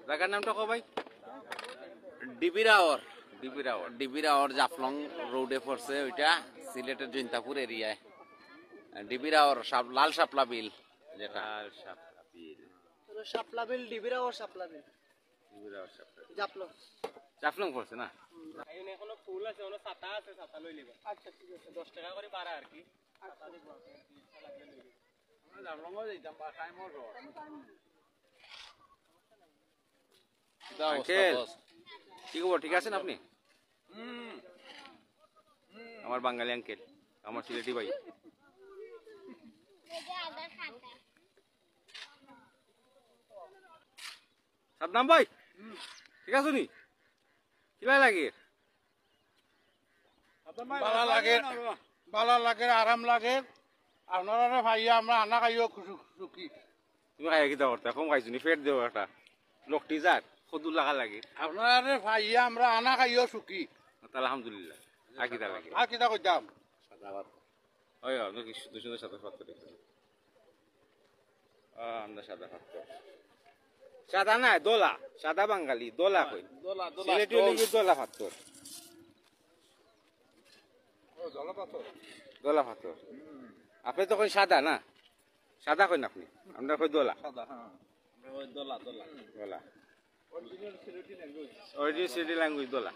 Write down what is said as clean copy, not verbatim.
জায়গার নামটা কো ভাই? ডিবিরাওর। ডিবিরাওর জাফলং রোডে পড়ছে ওইটা, সিলেটের জৈন্তাপুর এরিয়ায়। ডিবিরাওর লাল শাপলা বিল, যেটা লাল শাপলা বিল। শাপলা বিল, ডিবিরাওর শাপলা বিল। ডিবিরাওর শাপলা বিল। জাফলং। জাফলং পড়ছে না? এখানে এখনো ফুল আছে, ওনো ছাতা আছে, ছাতা লই লিবা। আচ্ছা ঠিক আছে, 10 টাকা করে ভাড়া আর কি। ছাতা দেখব আমরা জাফলংও যাইতাম বা টাইমও রোড। আঙ্কেল কি খবর, ঠিক আছেন আপনি? আমার বাঙালি আঙ্কেল, আমার সিলেটি ভাই। সাবনাম ভাই ঠিক আছে নি? কিলা লাগে? ভালো লাগে, আরাম লাগে। আপনারা ভাইয়া আমরা আনা খাইও সুখী। তুমি খাইয়া কিতা করতে কম খাইছো নি? ফেট দেবো একটা লোকটি যাক সদুর লাগা লাগে। আপনারা ভাইয়া আমরা আনা খাইও সুখী। আলহামদুলিল্লাহ। আর কিতা লাগে? আর কিতা কইতাম? হয় কি সুন্দর সুন্দর সাদা ভাত করে আমরা সাদা ভাত করি। সাদা না দোলা, সাদা বাঙালি দোলা কই। সিলেটি হলে দোলা ভাত কর। দোলা ভাত কর। আপনি তো কই সাদা না? সাদা কই না আপনি? আমরা কই দোলা। দোলা দোলা দোলা। অরিজিনাল সিলেটি ল্যাঙ্গুয়েজ দোলা।